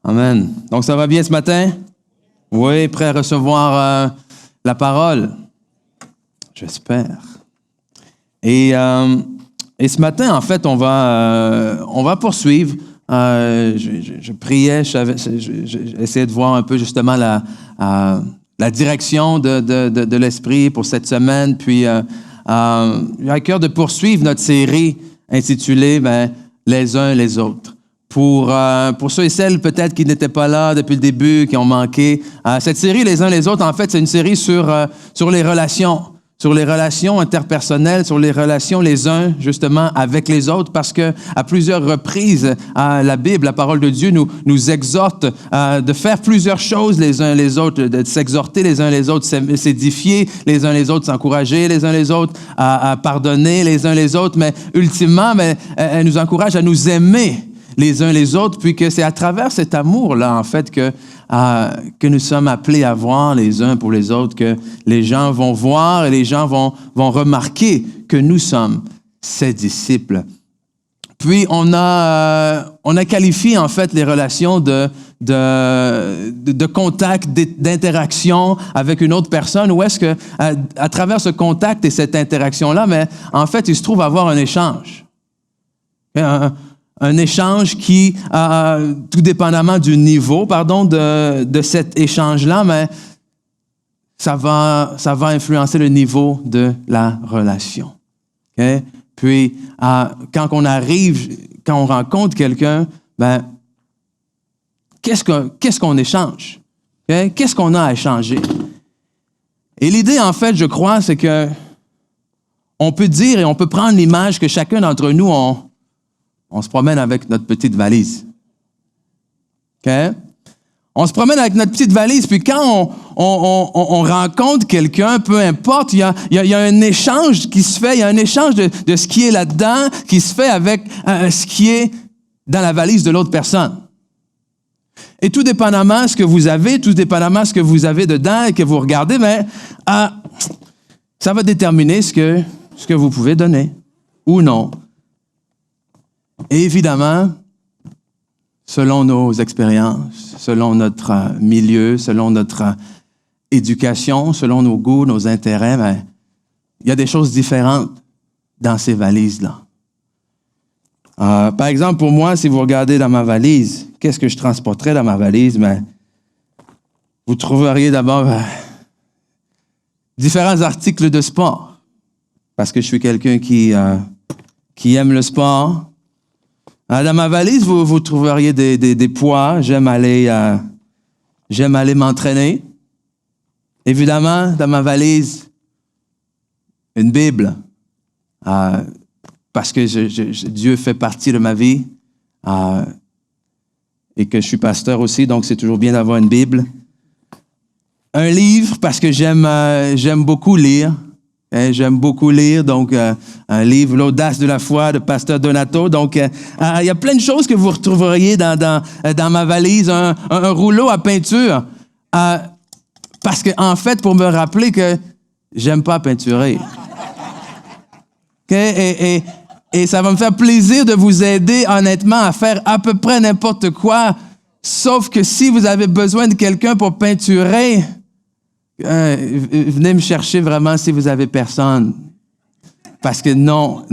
Amen. Donc, ça va bien ce matin? Oui, prêt à recevoir la parole? J'espère. Et ce matin, en fait, on va poursuivre. Je priais, j'essayais de voir un peu justement la direction de l'Esprit pour cette semaine. Puis, j'ai à cœur de poursuivre notre série intitulée Les uns les autres. Pour ceux et celles peut-être qui n'étaient pas là depuis le début, qui ont manqué, cette série Les uns les autres, en fait, c'est une série sur les relations interpersonnelles, sur les relations les uns justement avec les autres, parce que à plusieurs reprises, la Bible, la parole de Dieu nous exhorte de faire plusieurs choses les uns les autres, de s'exhorter les uns les autres, s'édifier les uns les autres, s'encourager les uns les autres, à pardonner les uns les autres, mais ultimement, elle nous encourage à nous aimer les uns les autres, puis que c'est à travers cet amour-là, en fait, que nous sommes appelés à voir les uns pour les autres, que les gens vont voir et les gens vont remarquer que nous sommes ses disciples. Puis, on a qualifié, en fait, les relations de contact, d'interaction avec une autre personne, où est-ce que, à travers ce contact et cette interaction-là, mais en fait, il se trouve avoir un échange. Un échange qui, tout dépendamment du niveau, de cet échange-là, mais ça va influencer le niveau de la relation. Okay? Puis, quand on rencontre quelqu'un, qu'est-ce qu'on échange? Okay? Qu'est-ce qu'on a à échanger? Et l'idée, en fait, je crois, c'est que on peut dire et on peut prendre l'image que chacun d'entre nous, on se promène avec notre petite valise. OK? On se promène avec notre petite valise, puis quand on rencontre quelqu'un, peu importe, il y a un échange qui se fait, il y a un échange de ce qui est là-dedans, qui se fait avec ce qui est dans la valise de l'autre personne. Et tout dépendamment de ce que vous avez, tout dépendamment de ce que vous avez dedans et que vous regardez, ça va déterminer ce que vous pouvez donner ou non. Et évidemment, selon nos expériences, selon notre milieu, selon notre éducation, selon nos goûts, nos intérêts, il y a des choses différentes dans ces valises-là. Par exemple, pour moi, si vous regardez dans ma valise, qu'est-ce que je transporterais dans ma valise? Vous trouveriez d'abord différents articles de sport, parce que je suis quelqu'un qui aime le sport. Dans ma valise, vous trouveriez des poids. J'aime aller m'entraîner. Évidemment, dans ma valise, une Bible. Parce que Dieu fait partie de ma vie. Et que je suis pasteur aussi, donc c'est toujours bien d'avoir une Bible. Un livre, parce que j'aime beaucoup lire. J'aime beaucoup lire, donc un livre, L'audace de la foi de Pasteur Donato. Donc, il y a plein de choses que vous retrouveriez dans ma valise. Un rouleau à peinture. Parce que, en fait, pour me rappeler que j'aime pas peinturer. Okay? Et ça va me faire plaisir de vous aider, honnêtement, à faire à peu près n'importe quoi. Sauf que si vous avez besoin de quelqu'un pour peinturer, venez me chercher vraiment si vous avez personne. Parce que non.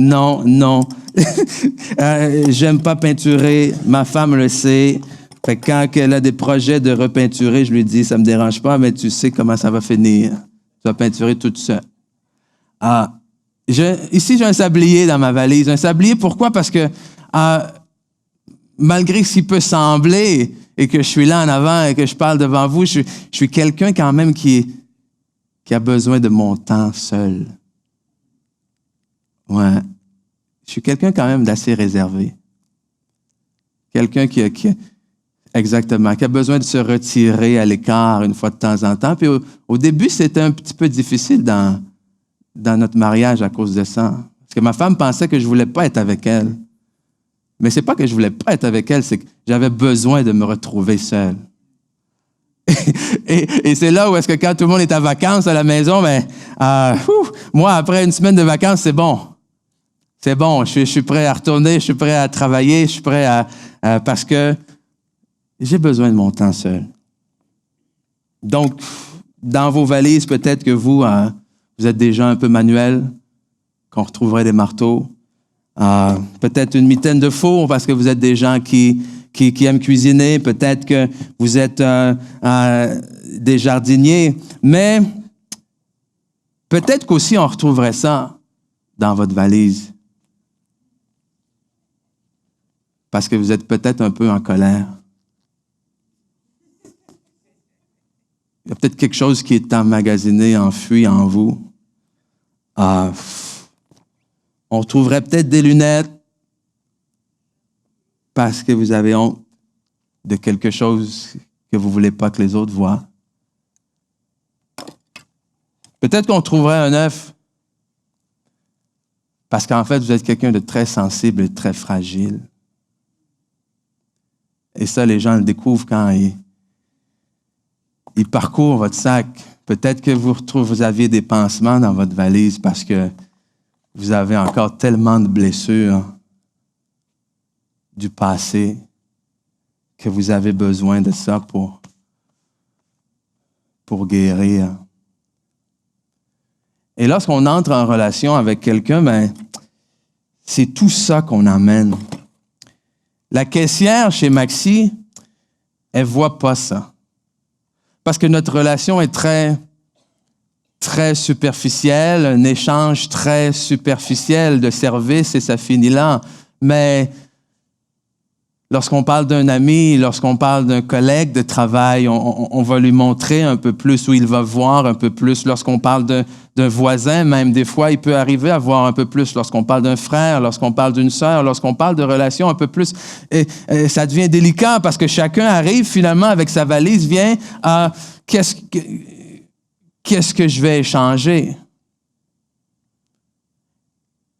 J'aime pas peinturer. Ma femme le sait. Fait que quand elle a des projets de repeinturer, je lui dis, ça me dérange pas, mais tu sais comment ça va finir. Tu vas peinturer toute seule. Ici, j'ai un sablier dans ma valise. Un sablier, pourquoi? Parce que malgré ce qui peut sembler et que je suis là en avant et que je parle devant vous, je suis quelqu'un quand même qui a besoin de mon temps seul. Ouais. Je suis quelqu'un quand même d'assez réservé. Quelqu'un qui a besoin de se retirer à l'écart une fois de temps en temps. Puis au début, c'était un petit peu difficile dans notre mariage à cause de ça. Parce que ma femme pensait que je voulais pas être avec elle. Mais c'est pas que je voulais pas être avec elle, c'est que j'avais besoin de me retrouver seul. Et c'est là où est-ce que quand tout le monde est à vacances à la maison, moi, après une semaine de vacances, c'est bon. C'est bon, je suis prêt à retourner, je suis prêt à travailler, je suis prêt parce que j'ai besoin de mon temps seul. Donc, dans vos valises, peut-être que vous êtes déjà un peu manuel, qu'on retrouverait des marteaux. Peut-être une mitaine de four parce que vous êtes des gens qui aiment cuisiner. Peut-être que vous êtes des jardiniers. Mais peut-être qu'aussi on retrouverait ça dans votre valise. Parce que vous êtes peut-être un peu en colère. Il y a peut-être quelque chose qui est emmagasiné, enfui en vous. On trouverait peut-être des lunettes parce que vous avez honte de quelque chose que vous ne voulez pas que les autres voient. Peut-être qu'on trouverait un œuf parce qu'en fait, vous êtes quelqu'un de très sensible et très fragile. Et ça, les gens le découvrent quand ils parcourent votre sac. Peut-être que vous aviez des pansements dans votre valise parce que vous avez encore tellement de blessures du passé que vous avez besoin de ça pour guérir. Et lorsqu'on entre en relation avec quelqu'un, c'est tout ça qu'on amène. La caissière chez Maxi, elle ne voit pas ça. Parce que notre relation est très superficielle, un échange très superficiel de service et ça finit là. Mais lorsqu'on parle d'un ami, lorsqu'on parle d'un collègue de travail, on va lui montrer un peu plus, ou il va voir un peu plus. Lorsqu'on parle d'un voisin, même des fois, il peut arriver à voir un peu plus. Lorsqu'on parle d'un frère, lorsqu'on parle d'une sœur, lorsqu'on parle de relations un peu plus, et ça devient délicat parce que chacun arrive finalement avec sa valise, vient à qu'est-ce que je vais échanger?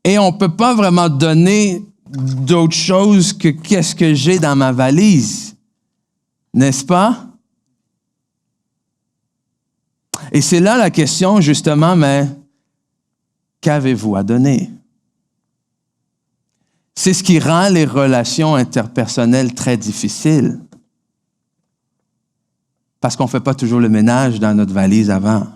Et on ne peut pas vraiment donner d'autre chose que qu'est-ce que j'ai dans ma valise. N'est-ce pas? Et c'est là la question, justement, mais qu'avez-vous à donner? C'est ce qui rend les relations interpersonnelles très difficiles. Parce qu'on ne fait pas toujours le ménage dans notre valise avant.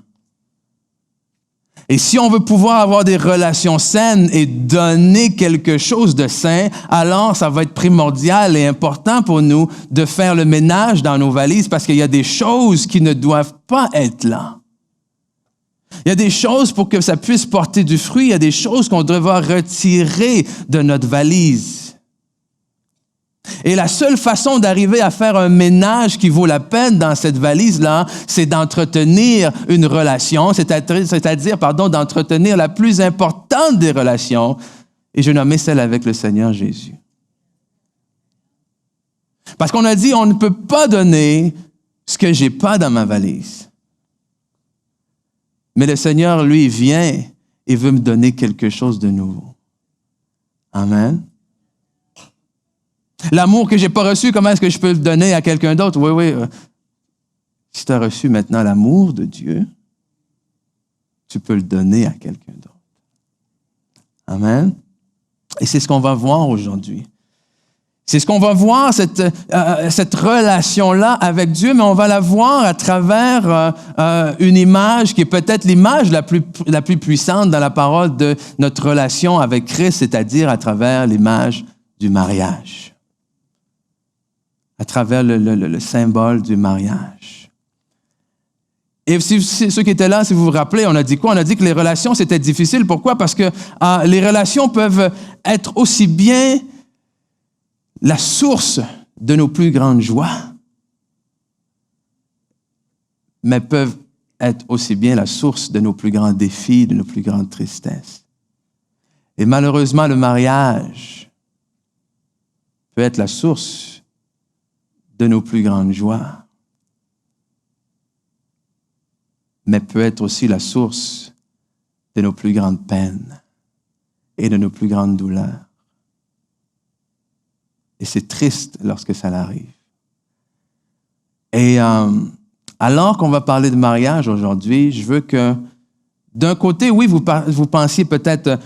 Et si on veut pouvoir avoir des relations saines et donner quelque chose de sain, alors ça va être primordial et important pour nous de faire le ménage dans nos valises parce qu'il y a des choses qui ne doivent pas être là. Il y a des choses pour que ça puisse porter du fruit, il y a des choses qu'on devra retirer de notre valise. Et la seule façon d'arriver à faire un ménage qui vaut la peine dans cette valise-là, c'est d'entretenir une relation, c'est-à-dire, d'entretenir la plus importante des relations, et je nommais celle avec le Seigneur Jésus. Parce qu'on a dit, on ne peut pas donner ce que j'ai pas dans ma valise. Mais le Seigneur, lui, vient et veut me donner quelque chose de nouveau. Amen. L'amour que je n'ai pas reçu, comment est-ce que je peux le donner à quelqu'un d'autre? Oui. Si tu as reçu maintenant l'amour de Dieu, tu peux le donner à quelqu'un d'autre. Amen. Et c'est ce qu'on va voir aujourd'hui. C'est ce qu'on va voir, cette relation-là avec Dieu, mais on va la voir à travers une image qui est peut-être l'image la plus puissante dans la parole de notre relation avec Christ, c'est-à-dire à travers l'image du mariage. À travers le symbole du mariage. Et si ceux qui étaient là, si vous vous rappelez, on a dit quoi? On a dit que les relations, c'était difficile. Pourquoi? Parce que les relations peuvent être aussi bien la source de nos plus grandes joies, mais peuvent être aussi bien la source de nos plus grands défis, de nos plus grandes tristesses. Et malheureusement, le mariage peut être la source de nos plus grandes joies, mais peut être aussi la source de nos plus grandes peines et de nos plus grandes douleurs. Et c'est triste lorsque ça arrive. Et alors qu'on va parler de mariage aujourd'hui, je veux que, d'un côté, oui, vous pensiez peut-être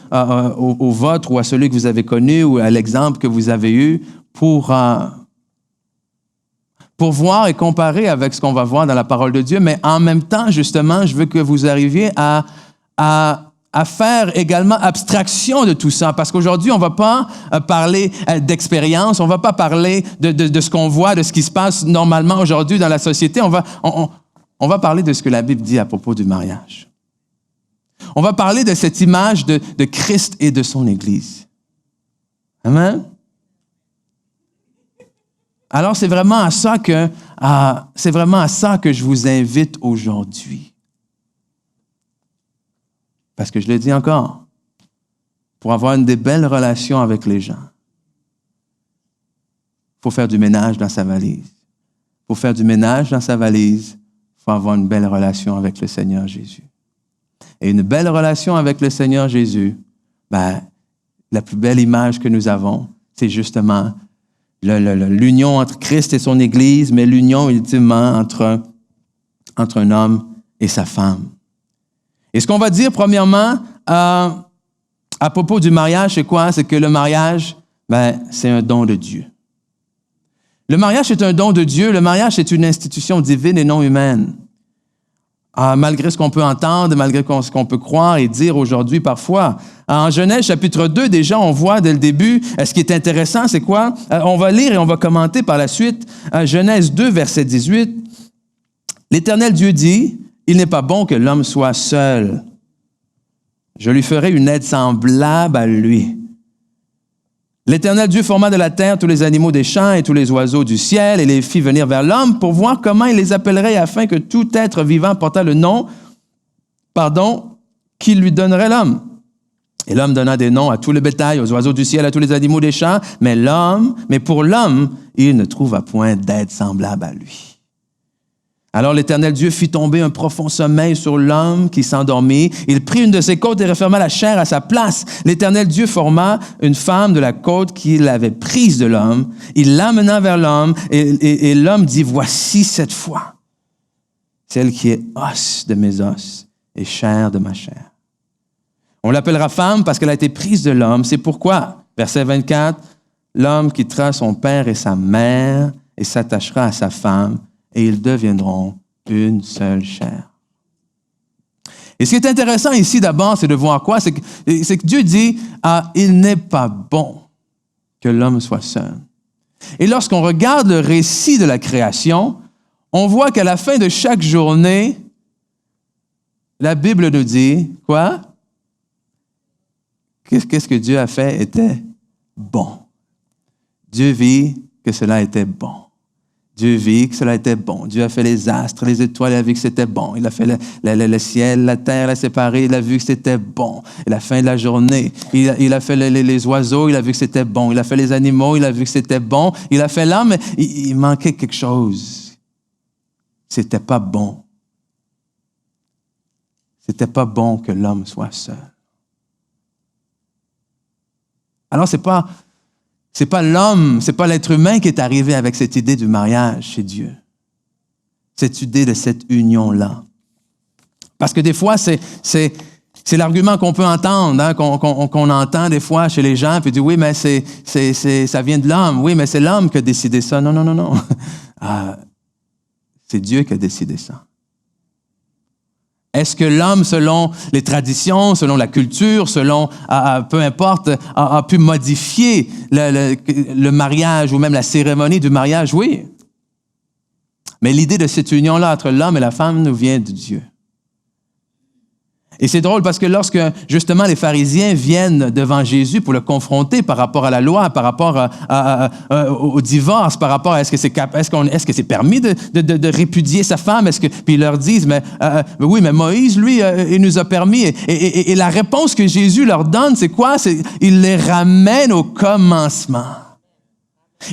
au vôtre ou à celui que vous avez connu ou à l'exemple que vous avez eu pour pour voir et comparer avec ce qu'on va voir dans la parole de Dieu, mais en même temps, justement, je veux que vous arriviez à faire également abstraction de tout ça, parce qu'aujourd'hui, on ne va pas parler d'expérience, on ne va pas parler de ce qu'on voit, de ce qui se passe normalement aujourd'hui dans la société, on va parler de ce que la Bible dit à propos du mariage. On va parler de cette image de Christ et de son Église. Amen? Alors, c'est vraiment à ça que je vous invite aujourd'hui. Parce que je le dis encore, pour avoir une des belles relations avec les gens, il faut faire du ménage dans sa valise. Pour faire du ménage dans sa valise, il faut avoir une belle relation avec le Seigneur Jésus. Et une belle relation avec le Seigneur Jésus, la plus belle image que nous avons, c'est justement l'union entre Christ et son Église, mais l'union ultimement entre un homme et sa femme. Et ce qu'on va dire, premièrement, à propos du mariage, c'est quoi? C'est que le mariage, c'est un don de Dieu. Le mariage est un don de Dieu. Le mariage est une institution divine et non humaine. Malgré ce qu'on peut entendre, malgré ce qu'on peut croire et dire aujourd'hui parfois. En Genèse chapitre 2, déjà, on voit dès le début, ce qui est intéressant, c'est quoi? On va lire et on va commenter par la suite. Genèse 2, verset 18. L'Éternel Dieu dit, « Il n'est pas bon que l'homme soit seul. Je lui ferai une aide semblable à lui. » L'Éternel Dieu forma de la terre tous les animaux des champs et tous les oiseaux du ciel et les fit venir vers l'homme pour voir comment il les appellerait afin que tout être vivant portât le nom, qu'il lui donnerait l'homme. Et l'homme donna des noms à tout le bétail, aux oiseaux du ciel, à tous les animaux des champs, mais pour l'homme, il ne trouva point d'aide semblable à lui. Alors l'Éternel Dieu fit tomber un profond sommeil sur l'homme qui s'endormit. Il prit une de ses côtes et referma la chair à sa place. L'Éternel Dieu forma une femme de la côte qu'il avait prise de l'homme. Il l'amena vers l'homme et l'homme dit, « Voici cette fois, celle qui est os de mes os et chair de ma chair. » On l'appellera femme parce qu'elle a été prise de l'homme. C'est pourquoi, verset 24, l'homme quittera son père et sa mère et s'attachera à sa femme, et ils deviendront une seule chair. Et ce qui est intéressant ici d'abord, c'est de voir quoi? C'est que Dieu dit, il n'est pas bon que l'homme soit seul. Et lorsqu'on regarde le récit de la création, on voit qu'à la fin de chaque journée, la Bible nous dit, quoi? Qu'est-ce que Dieu a fait était bon. Dieu vit que cela était bon. Dieu vit que cela était bon. Dieu a fait les astres, les étoiles, il a vu que c'était bon. Il a fait le ciel, la terre, l'a séparé, il a vu que c'était bon. Et la fin de la journée, il a fait les oiseaux, il a vu que c'était bon. Il a fait les animaux, il a vu que c'était bon. Il a fait l'homme, mais il manquait quelque chose. C'était pas bon. C'était pas bon que l'homme soit seul. Alors, c'est pas l'homme, c'est pas l'être humain qui est arrivé avec cette idée du mariage chez Dieu. Cette idée de cette union-là. Parce que des fois, c'est l'argument qu'on peut entendre, hein, qu'on entend des fois chez les gens, puis dit oui, mais ça vient de l'homme. Oui, mais c'est l'homme qui a décidé ça. Non. C'est Dieu qui a décidé ça. Est-ce que l'homme, selon les traditions, selon la culture, selon, peu importe, a pu modifier le mariage ou même la cérémonie du mariage? Oui. Mais l'idée de cette union-là entre l'homme et la femme nous vient de Dieu. Et c'est drôle parce que lorsque, justement, les pharisiens viennent devant Jésus pour le confronter par rapport à la loi, par rapport au divorce, par rapport à est-ce que c'est permis de répudier sa femme, puis ils leur disent, oui, mais Moïse, lui, il nous a permis. Et la réponse que Jésus leur donne, c'est quoi? Il les ramène au commencement.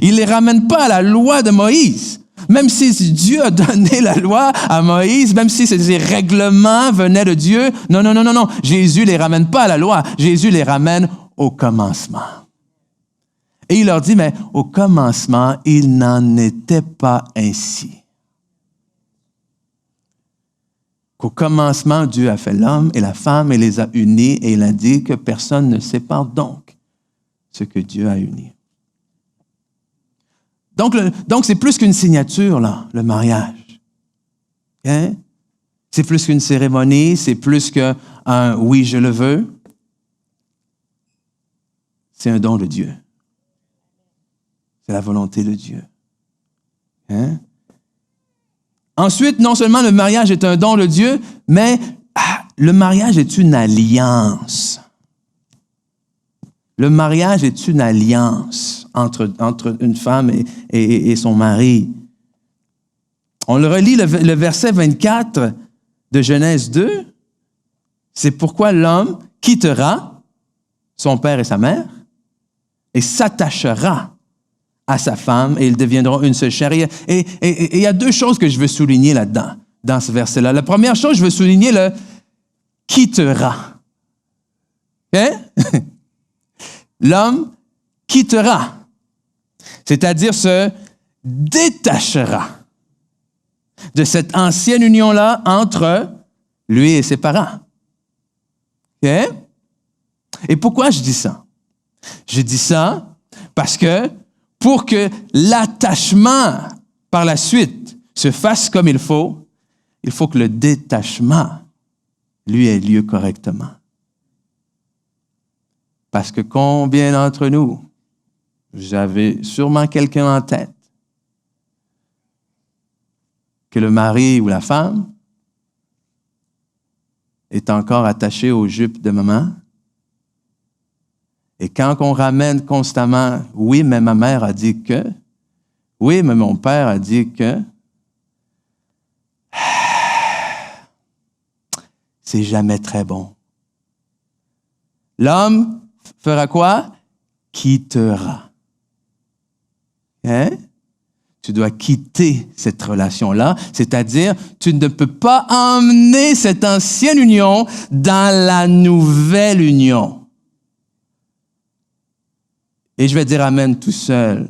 Il les ramène pas à la loi de Moïse. Même si Dieu a donné la loi à Moïse, même si ces règlements venaient de Dieu, non. Jésus les ramène pas à la loi. Jésus les ramène au commencement. Et il leur dit, mais au commencement, il n'en était pas ainsi. Qu'au commencement, Dieu a fait l'homme et la femme et les a unis et il a dit que personne ne sépare donc ce que Dieu a uni. Donc c'est plus qu'une signature, là, le mariage. Hein? C'est plus qu'une cérémonie, c'est plus qu'un « oui, je le veux ». C'est un don de Dieu. C'est la volonté de Dieu. Hein? Ensuite, non seulement le mariage est un don de Dieu, mais le mariage est une alliance. Le mariage est une alliance entre une femme et son mari. On le relit, le verset 24 de Genèse 2. C'est pourquoi l'homme quittera son père et sa mère et s'attachera à sa femme et ils deviendront une seule chair. Et il y a deux choses que je veux souligner là-dedans, dans ce verset-là. La première chose, je veux souligner le « quittera ». Hein? L'homme quittera, c'est-à-dire se détachera de cette ancienne union-là entre lui et ses parents. OK? Et pourquoi je dis ça? Je dis ça parce que pour que l'attachement par la suite se fasse comme il faut que le détachement, lui, ait lieu correctement. Parce que combien d'entre nous, j'avais sûrement quelqu'un en tête, que le mari ou la femme est encore attaché aux jupes de maman. Et quand on ramène constamment, oui, mais ma mère a dit que, oui, mais mon père a dit que, c'est jamais très bon. L'homme fera quoi? Quittera. Hein? Tu dois quitter cette relation-là, c'est-à-dire tu ne peux pas emmener cette ancienne union dans la nouvelle union. Et je vais dire amen tout seul.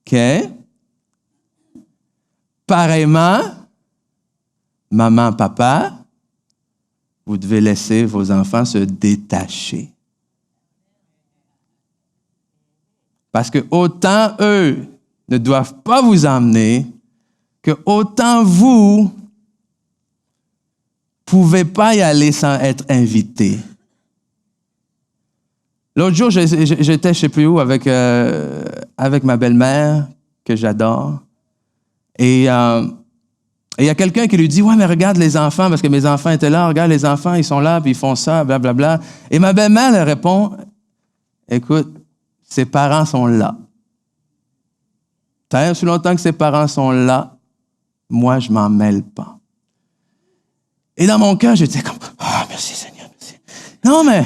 OK? Pareillement, maman, papa, vous devez laisser vos enfants se détacher. Parce que autant eux ne doivent pas vous emmener, que autant vous pouvez pas y aller sans être invité. L'autre jour, j'étais je sais plus où avec ma belle-mère, que j'adore. Et il y a quelqu'un qui lui dit « Ouais, mais regarde les enfants, parce que mes enfants étaient là, regarde les enfants, ils sont là, puis ils font ça, blablabla. » Et ma belle-mère elle répond « Écoute, ses parents sont là. Tant aussi longtemps que ses parents sont là, moi, je m'en mêle pas. » Et dans mon cœur, j'étais comme « Ah, merci Seigneur, merci. » Non, mais...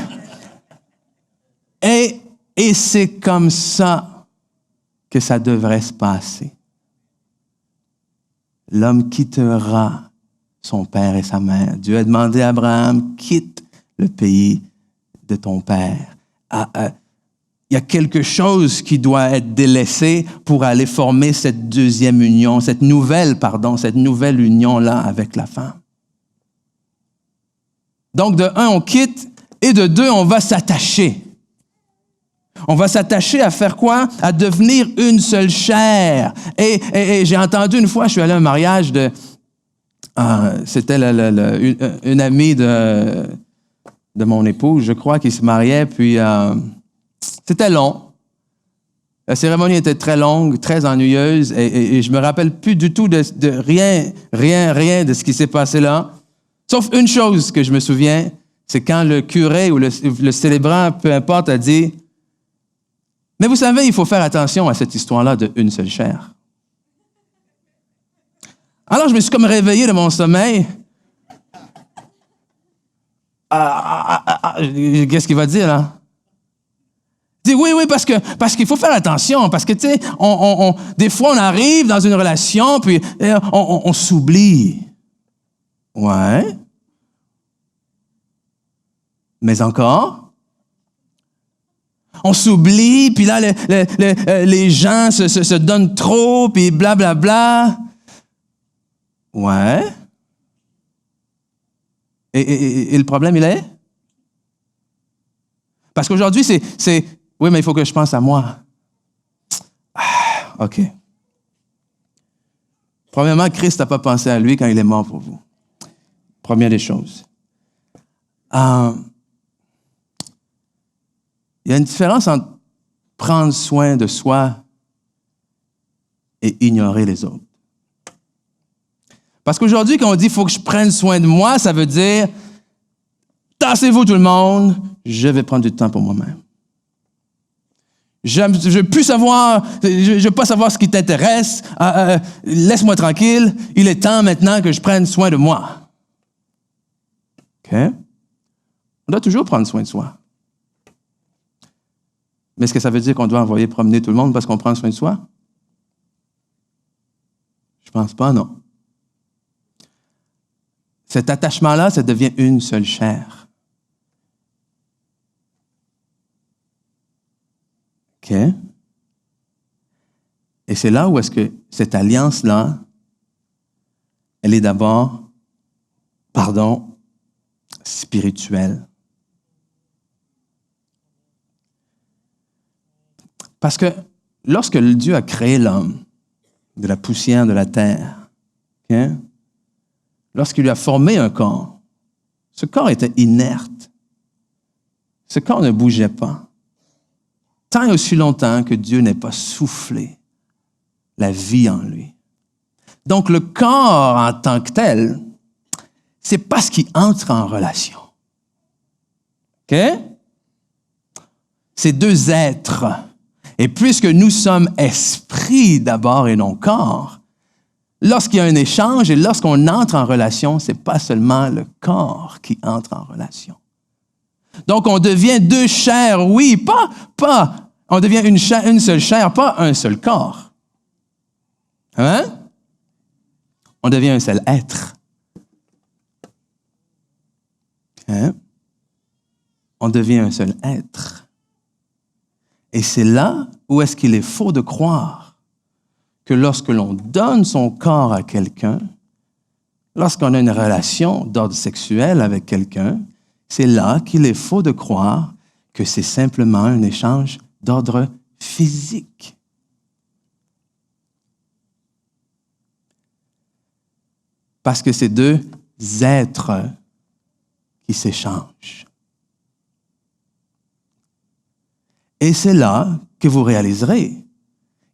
Et c'est comme ça que ça devrait se passer. L'homme quittera son père et sa mère. Dieu a demandé à Abraham, quitte le pays de ton père. Il y a quelque chose qui doit être délaissé pour aller former cette deuxième union, cette nouvelle union-là avec la femme. Donc, de un, on quitte, et de deux, on va s'attacher. On va s'attacher à faire quoi? À devenir une seule chair. Et j'ai entendu une fois, je suis allé à un mariage de... c'était une amie de mon épouse, je crois, qui se mariait, puis c'était long. La cérémonie était très longue, très ennuyeuse, et je me rappelle plus du tout de rien de ce qui s'est passé là. Sauf une chose que je me souviens, c'est quand le curé ou le célébrant, peu importe, a dit... Mais vous savez, il faut faire attention à cette histoire-là de une seule chair. Alors, je me suis comme réveillé de mon sommeil. Qu'est-ce qu'il va dire, là? Il dit, oui, parce qu'il faut faire attention, parce que, tu sais, des fois, on arrive dans une relation, puis on s'oublie. Ouais. Mais encore... On s'oublie, puis là, les gens se donnent trop, puis blablabla. Ouais. Et le problème, il est? Parce qu'aujourd'hui, c'est oui, mais il faut que je pense à moi. OK. Premièrement, Christ n'a pas pensé à lui quand il est mort pour vous. Première des choses. Il y a une différence entre prendre soin de soi et ignorer les autres. Parce qu'aujourd'hui, quand on dit « il faut que je prenne soin de moi », ça veut dire « tassez-vous tout le monde, je vais prendre du temps pour moi-même. » Je ne veux pas savoir ce qui t'intéresse. Laisse-moi tranquille. Il est temps maintenant que je prenne soin de moi. OK? On doit toujours prendre soin de soi. Mais est-ce que ça veut dire qu'on doit envoyer promener tout le monde parce qu'on prend soin de soi? Je pense pas, non. Cet attachement-là, ça devient une seule chair. OK? Et c'est là où est-ce que cette alliance-là, elle est d'abord, spirituelle. Parce que lorsque Dieu a créé l'homme de la poussière de la terre, okay, lorsqu'il lui a formé un corps, ce corps était inerte. Ce corps ne bougeait pas. Tant et aussi longtemps que Dieu n'ait pas soufflé la vie en lui. Donc, le corps en tant que tel, c'est pas ce qui entre en relation. OK? C'est deux êtres. Et puisque nous sommes esprits d'abord et non corps, lorsqu'il y a un échange et lorsqu'on entre en relation, c'est pas seulement le corps qui entre en relation. Donc, on devient deux chairs, oui, on devient une seule chair, pas un seul corps. Hein? On devient un seul être. Hein? On devient un seul être. Et c'est là où est-ce qu'il est faux de croire que lorsque l'on donne son corps à quelqu'un, lorsqu'on a une relation d'ordre sexuel avec quelqu'un, c'est là qu'il est faux de croire que c'est simplement un échange d'ordre physique. Parce que c'est deux êtres qui s'échangent. Et c'est là que vous réaliserez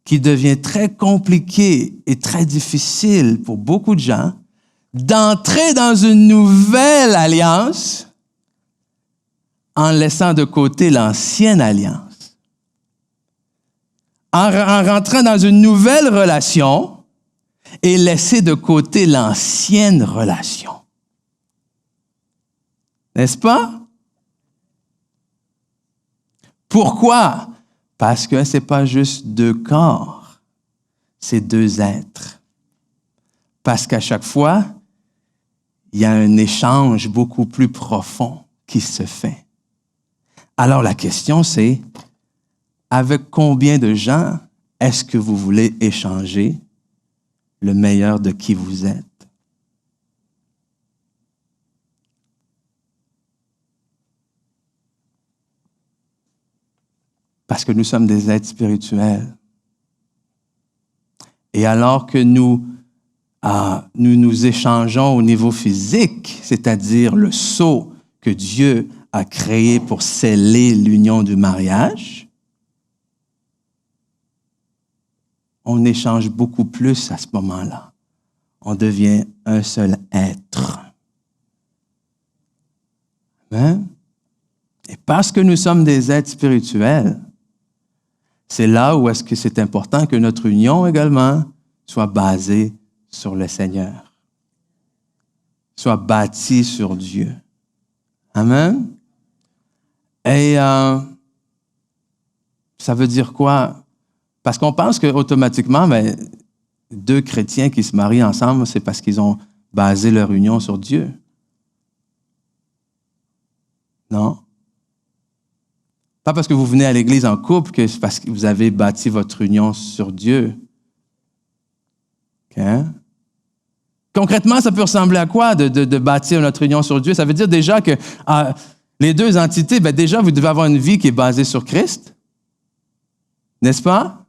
qu'il devient très compliqué et très difficile pour beaucoup de gens d'entrer dans une nouvelle alliance en laissant de côté l'ancienne alliance. En rentrant dans une nouvelle relation et laisser de côté l'ancienne relation. N'est-ce pas? Pourquoi? Parce que ce n'est pas juste deux corps, c'est deux êtres. Parce qu'à chaque fois, il y a un échange beaucoup plus profond qui se fait. Alors la question c'est, avec combien de gens est-ce que vous voulez échanger le meilleur de qui vous êtes? Parce que nous sommes des êtres spirituels. Et alors que nous échangeons au niveau physique, c'est-à-dire le sceau que Dieu a créé pour sceller l'union du mariage, on échange beaucoup plus à ce moment-là. On devient un seul être. Amen? Et parce que nous sommes des êtres spirituels, c'est là où est-ce que c'est important que notre union également soit basée sur le Seigneur, soit bâtie sur Dieu. Amen? Et ça veut dire quoi? Parce qu'on pense qu'automatiquement, deux chrétiens qui se marient ensemble, c'est parce qu'ils ont basé leur union sur Dieu. Non? Pas parce que vous venez à l'église en couple que c'est parce que vous avez bâti votre union sur Dieu. Okay? Concrètement, ça peut ressembler à quoi de bâtir notre union sur Dieu? Ça veut dire déjà que les deux entités, déjà, vous devez avoir une vie qui est basée sur Christ. N'est-ce pas?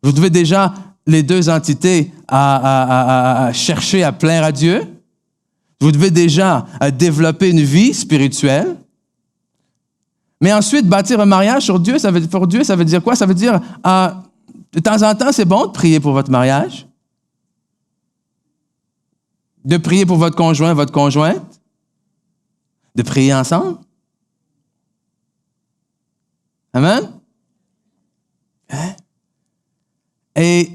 Vous devez déjà, les deux entités, à chercher à plaire à Dieu. Vous devez déjà développer une vie spirituelle. Mais ensuite, bâtir un mariage sur Dieu, pour Dieu, ça veut dire quoi? Ça veut dire, de temps en temps, c'est bon de prier pour votre mariage. De prier pour votre conjoint, votre conjointe. De prier ensemble. Amen? Hein? Et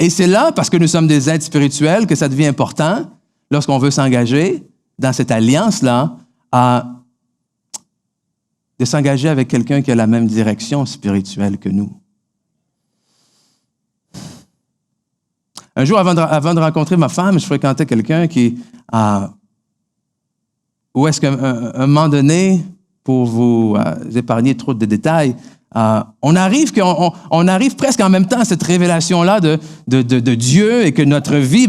c'est là, parce que nous sommes des êtres spirituels, que ça devient important, lorsqu'on veut s'engager dans cette alliance-là, de s'engager avec quelqu'un qui a la même direction spirituelle que nous. Un jour, avant de rencontrer ma femme, je fréquentais quelqu'un qui, où est-ce qu'à un moment donné, pour vous épargner trop de détails, on arrive presque en même temps à cette révélation-là de Dieu et que notre vie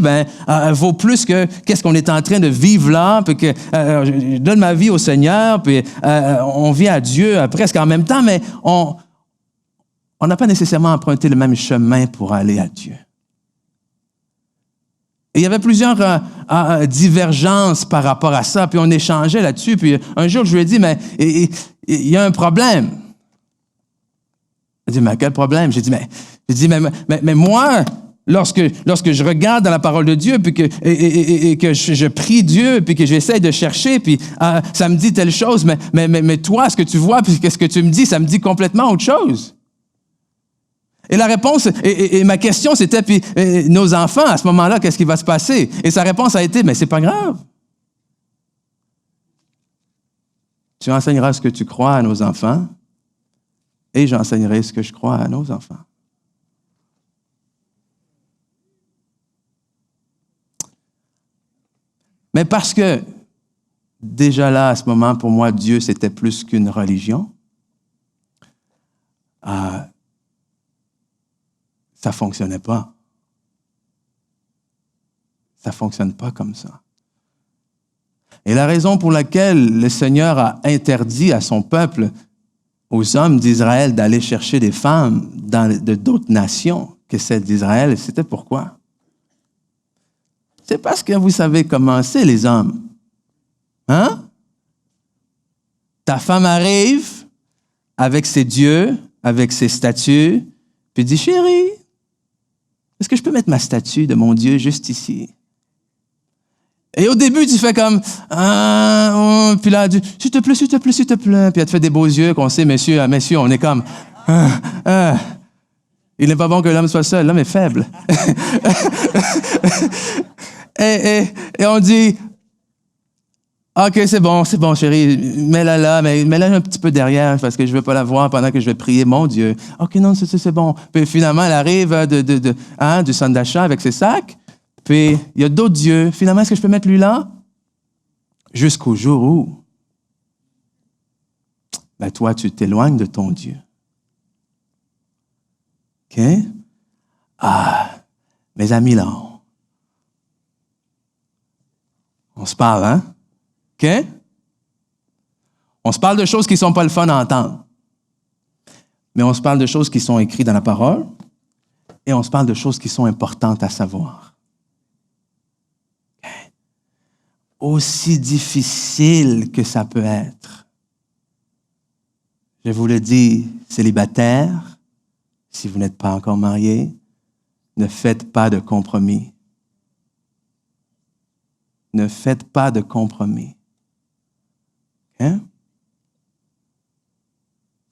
vaut plus que qu'est-ce qu'on est en train de vivre là, puis que je donne ma vie au Seigneur, puis on vit à Dieu presque en même temps, mais on n'a pas nécessairement emprunté le même chemin pour aller à Dieu. Et il y avait plusieurs divergences par rapport à ça, puis on échangeait là-dessus, puis un jour je lui ai dit, mais il y a un problème. Il dit, mais quel problème? J'ai dit, mais moi, lorsque je regarde dans la parole de Dieu, puis que je prie Dieu, puis que j'essaie de chercher, puis ça me dit telle chose, mais toi, ce que tu vois, puis qu'est-ce que tu me dis, ça me dit complètement autre chose. Et la réponse, et ma question, c'était, puis nos enfants, à ce moment-là, qu'est-ce qui va se passer? Et sa réponse a été, mais c'est pas grave. Tu enseigneras ce que tu crois à nos enfants, et j'enseignerai ce que je crois à nos enfants. Mais parce que, déjà là, à ce moment, pour moi, Dieu, c'était plus qu'une religion. Ça ne fonctionnait pas. Ça ne fonctionne pas comme ça. Et la raison pour laquelle le Seigneur a interdit à son peuple, aux hommes d'Israël, d'aller chercher des femmes de d'autres nations que celles d'Israël, c'était pourquoi? C'est parce que vous savez comment c'est, les hommes. Hein? Ta femme arrive avec ses dieux, avec ses statues, puis dit, chérie, est-ce que je peux mettre ma statue de mon Dieu juste ici? Et au début, tu fais comme, puis là, tu dis, s'il te plaît, s'il te plaît, s'il te plaît. Puis elle te fait des beaux yeux qu'on sait, messieurs, on est comme, il n'est pas bon que l'homme soit seul, l'homme est faible. et on dit, OK, c'est bon, chérie, mets-la là, mais mets-la un petit peu derrière parce que je ne veux pas la voir pendant que je vais prier mon Dieu. OK, non, c'est bon. Puis finalement, elle arrive du centre d'achat avec ses sacs, puis il y a d'autres dieux. Finalement, est-ce que je peux mettre lui là? Jusqu'au jour où, toi, tu t'éloignes de ton Dieu. OK? Mes amis, là, on se parle, hein? OK? On se parle de choses qui ne sont pas le fun à entendre. Mais on se parle de choses qui sont écrites dans la parole et on se parle de choses qui sont importantes à savoir. Okay? Aussi difficile que ça peut être, je vous le dis, célibataires, si vous n'êtes pas encore mariés, ne faites pas de compromis. Ne faites pas de compromis. Hein?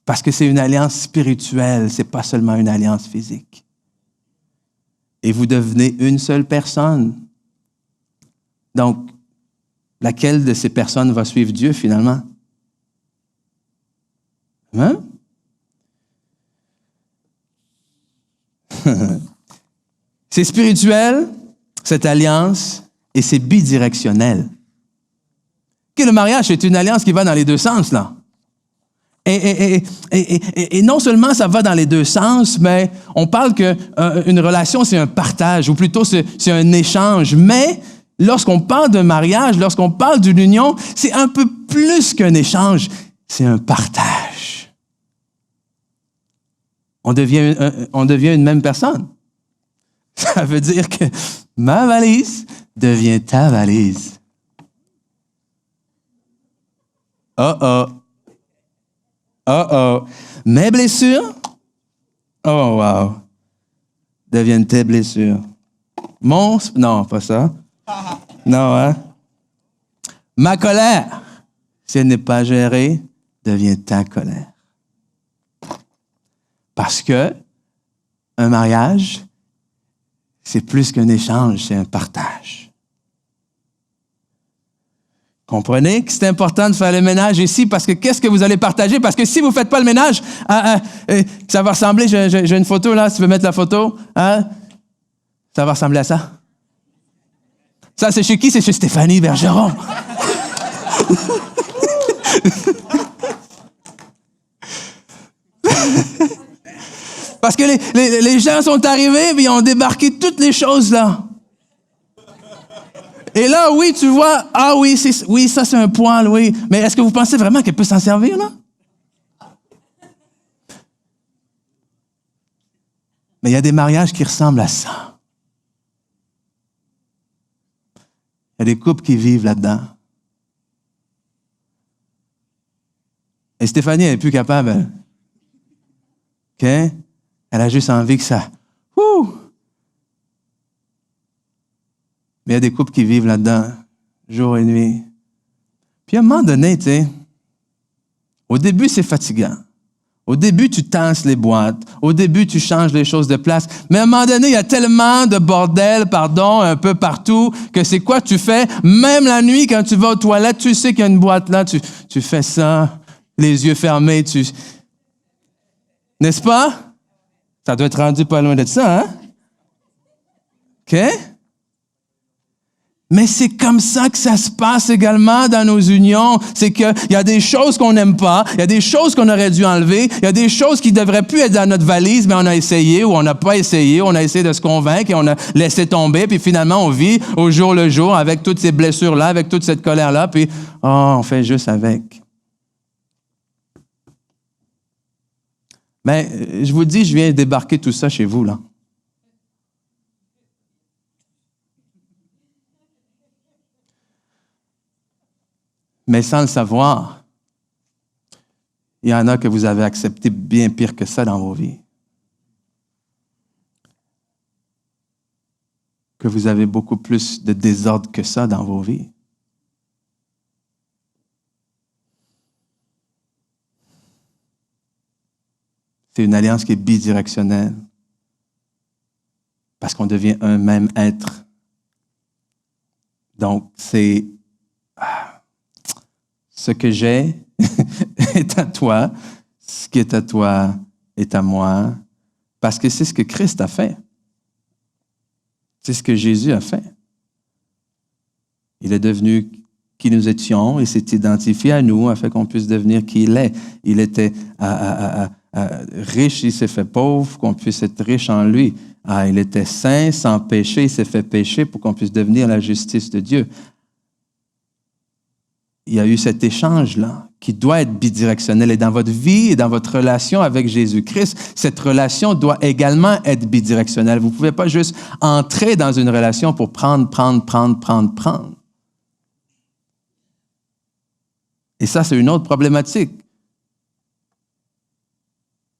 Parce que c'est une alliance spirituelle, ce n'est pas seulement une alliance physique. Et vous devenez une seule personne. Donc, laquelle de ces personnes va suivre Dieu finalement? Hein? C'est spirituel, cette alliance, et c'est bidirectionnel. Le mariage, c'est une alliance qui va dans les deux sens, là. Et non seulement ça va dans les deux sens, mais on parle qu'une relation, c'est un partage, ou plutôt c'est un échange. Mais lorsqu'on parle d'un mariage, lorsqu'on parle d'une union, c'est un peu plus qu'un échange, c'est un partage. on devient une même personne. Ça veut dire que ma valise devient ta valise. Oh oh. Oh oh. Mes blessures, oh wow, deviennent tes blessures. Non, pas ça. Non, hein? Ma colère, si elle n'est pas gérée, devient ta colère. Parce que un mariage, c'est plus qu'un échange, c'est un partage. Comprenez que c'est important de faire le ménage ici parce que qu'est-ce que vous allez partager? Parce que si vous ne faites pas le ménage, ça va ressembler, j'ai une photo là, si tu veux mettre la photo, hein? Ça va ressembler à ça. Ça, c'est chez qui? C'est chez Stéphanie Bergeron. Parce que les gens sont arrivés et ils ont débarqué toutes les choses là. Et là, oui, tu vois, oui, ça c'est un poil, oui. Mais est-ce que vous pensez vraiment qu'elle peut s'en servir là? Mais il y a des mariages qui ressemblent à ça. Il y a des couples qui vivent là-dedans. Et Stéphanie, elle n'est plus capable. OK? Elle a juste envie que ça... Mais il y a des couples qui vivent là-dedans, jour et nuit. Puis à un moment donné, tu sais, au début, c'est fatigant. Au début, tu tasses les boîtes. Au début, tu changes les choses de place. Mais à un moment donné, il y a tellement de bordel, un peu partout, que c'est quoi tu fais? Même la nuit, quand tu vas aux toilettes, tu sais qu'il y a une boîte là, tu fais ça, les yeux fermés, N'est-ce pas? Ça doit être rendu pas loin de ça, hein? OK? Mais c'est comme ça que ça se passe également dans nos unions. C'est qu'il y a des choses qu'on n'aime pas, il y a des choses qu'on aurait dû enlever, il y a des choses qui devraient plus être dans notre valise, mais on a essayé ou on n'a pas essayé, on a essayé de se convaincre et on a laissé tomber, puis finalement on vit au jour le jour avec toutes ces blessures-là, avec toute cette colère-là, puis on fait juste avec. Mais je vous dis, je viens débarquer tout ça chez vous, là. Mais sans le savoir, il y en a que vous avez accepté bien pire que ça dans vos vies. Que vous avez beaucoup plus de désordre que ça dans vos vies. C'est une alliance qui est bidirectionnelle. Parce qu'on devient un même être. Donc, c'est... Ce que j'ai est à toi, ce qui est à toi est à moi, parce que c'est ce que Christ a fait. C'est ce que Jésus a fait. Il est devenu qui nous étions et s'est identifié à nous afin qu'on puisse devenir qui il est. Il était riche, il s'est fait pauvre, qu'on puisse être riche en lui. Il était saint, sans péché, il s'est fait pécher pour qu'on puisse devenir la justice de Dieu. Il y a eu cet échange-là qui doit être bidirectionnel. Et dans votre vie et dans votre relation avec Jésus-Christ, cette relation doit également être bidirectionnelle. Vous ne pouvez pas juste entrer dans une relation pour prendre. Et ça, c'est une autre problématique.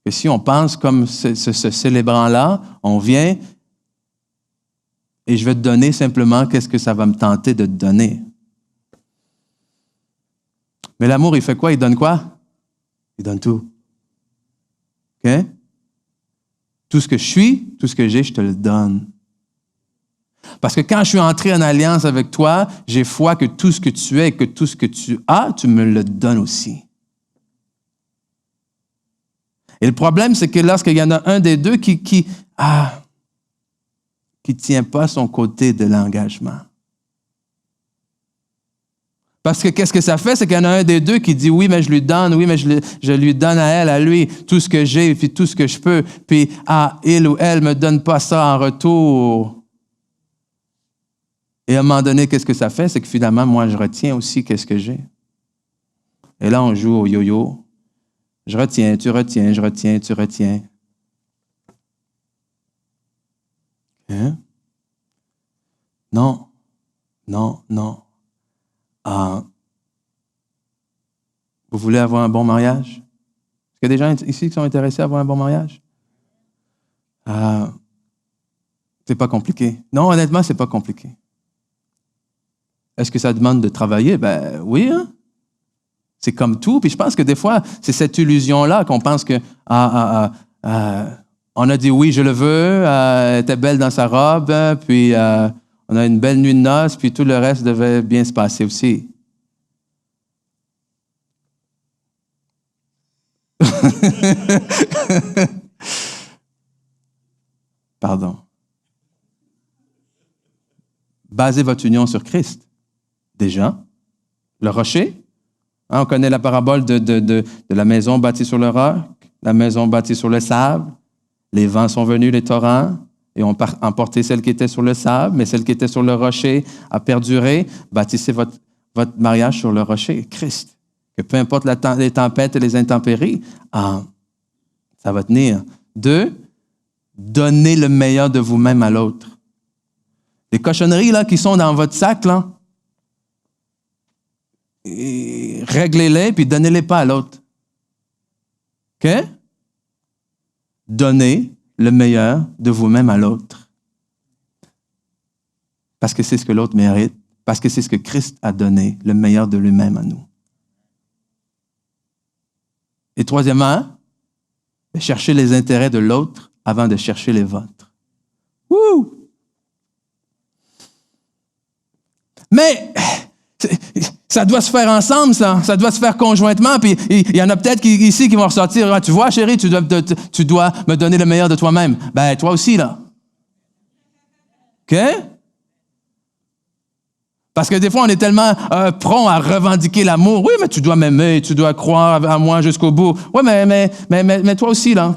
Et si on pense comme ce célébrant-là, on vient et je vais te donner simplement qu'est-ce que ça va me tenter de te donner. Mais l'amour, il fait quoi? Il donne quoi? Il donne tout. OK? Tout ce que je suis, tout ce que j'ai, je te le donne. Parce que quand je suis entré en alliance avec toi, j'ai foi que tout ce que tu es et que tout ce que tu as, tu me le donnes aussi. Et le problème, c'est que lorsqu'il y en a un des deux qui tient pas son côté de l'engagement. Parce que qu'est-ce que ça fait? C'est qu'il y en a un des deux qui dit oui, mais je lui donne, oui, mais je lui donne à elle, à lui, tout ce que j'ai, puis tout ce que je peux, puis il ou elle me donne pas ça en retour. Et à un moment donné, qu'est-ce que ça fait? C'est que finalement, moi, je retiens aussi qu'est-ce que j'ai. Et là, on joue au yo-yo. Je retiens, tu retiens, je retiens, tu retiens. Non, non, non. Ah, vous voulez avoir un bon mariage? Est-ce qu'il y a des gens ici qui sont intéressés à avoir un bon mariage? Ah, c'est pas compliqué. Non, honnêtement, c'est pas compliqué. Est-ce que ça demande de travailler? Ben oui, hein? C'est comme tout. Puis je pense que des fois, c'est cette illusion-là qu'on pense que on a dit oui, je le veux, elle était belle dans sa robe, puis on a une belle nuit de noces, puis tout le reste devait bien se passer aussi. Pardon. Basez votre union sur Christ. Déjà, le rocher. Hein, on connaît la parabole de la maison bâtie sur le roc, la maison bâtie sur le sable. Les vents sont venus, les torrents, et ont emporté celle qui était sur le sable, mais celle qui était sur le rocher a perduré. Bâtissez votre mariage sur le rocher, Christ. Que peu importe les tempêtes et les intempéries, ça va tenir. 2, donnez le meilleur de vous-même à l'autre. Les cochonneries là, qui sont dans votre sac, là, réglez-les puis donnez-les pas à l'autre. OK? Donnez le meilleur de vous-même à l'autre. Parce que c'est ce que l'autre mérite. Parce que c'est ce que Christ a donné, le meilleur de lui-même à nous. Et troisièmement, cherchez les intérêts de l'autre avant de chercher les vôtres. Wouh! Mais ça doit se faire ensemble, ça. Ça doit se faire conjointement. Puis il y en a peut-être ici qui vont ressortir. Ah, tu vois, chérie, tu dois me donner le meilleur de toi-même. Ben, toi aussi, là. OK? Parce que des fois, on est tellement prompt à revendiquer l'amour. Oui, mais tu dois m'aimer, tu dois croire à moi jusqu'au bout. Oui, mais toi aussi, là.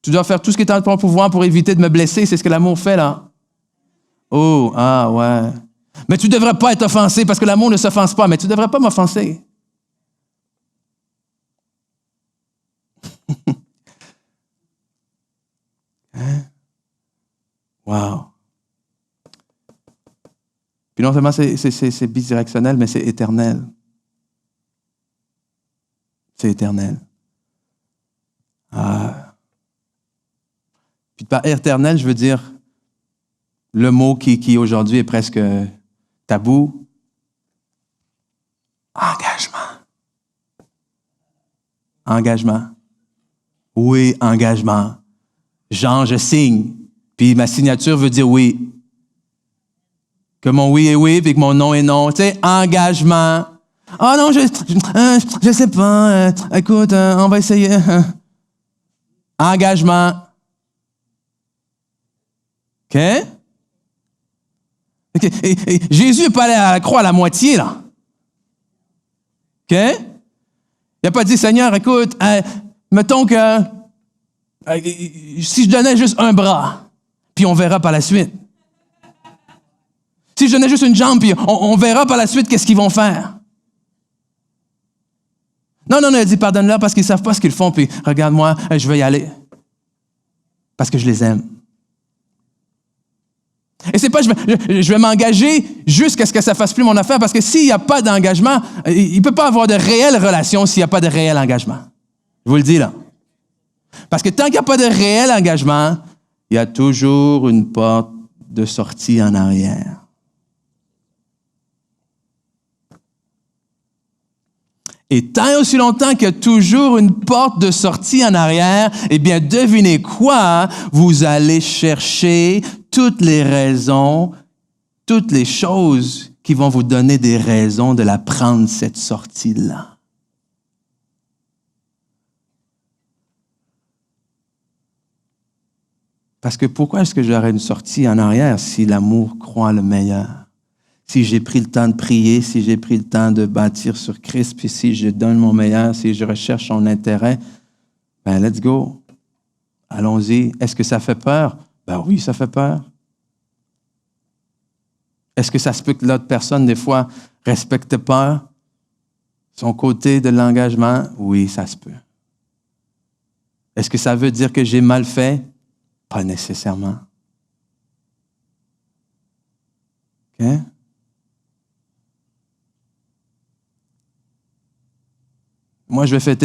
Tu dois faire tout ce qui est en ton pouvoir pour éviter de me blesser. C'est ce que l'amour fait, là. Oh, ah, ouais. Mais tu ne devrais pas être offensé parce que l'amour ne s'offense pas. Mais tu ne devrais pas m'offenser. Hein? Wow. Puis non seulement c'est bidirectionnel, mais c'est éternel. C'est éternel. Puis par éternel, je veux dire le mot qui aujourd'hui est presque tabou. Engagement. Engagement. Oui, engagement. Jean, je signe. Puis ma signature veut dire oui. Que mon oui est oui, puis que mon non est non. Tu sais, engagement. Ah non, je sais pas. Écoute, on va essayer. Engagement. OK? Et Jésus n'est pas allé à la croix à la moitié, là. OK? Il n'a pas dit, Seigneur, écoute, mettons que si je donnais juste un bras, puis on verra par la suite. Si je donnais juste une jambe, puis on verra par la suite qu'est-ce qu'ils vont faire. Non, il a dit, pardonne-leur parce qu'ils ne savent pas ce qu'ils font, puis regarde-moi, je vais y aller. Parce que je les aime. Et c'est pas, je vais m'engager jusqu'à ce que ça fasse plus mon affaire, parce que s'il n'y a pas d'engagement, il ne peut pas avoir de réelle relation s'il n'y a pas de réel engagement. Je vous le dis là. Parce que tant qu'il n'y a pas de réel engagement, il y a toujours une porte de sortie en arrière. Et tant et aussi longtemps qu'il y a toujours une porte de sortie en arrière, eh bien, devinez quoi? Vous allez chercher toutes les raisons, toutes les choses qui vont vous donner des raisons de la prendre, cette sortie-là. Parce que pourquoi est-ce que j'aurais une sortie en arrière si l'amour croit le meilleur? Si j'ai pris le temps de prier, si j'ai pris le temps de bâtir sur Christ, puis si je donne mon meilleur, si je recherche son intérêt, ben let's go. Allons-y. Est-ce que ça fait peur? Ben oui, ça fait peur. Est-ce que ça se peut que l'autre personne, des fois, respecte pas son côté de l'engagement? Oui, ça se peut. Est-ce que ça veut dire que j'ai mal fait? Pas nécessairement.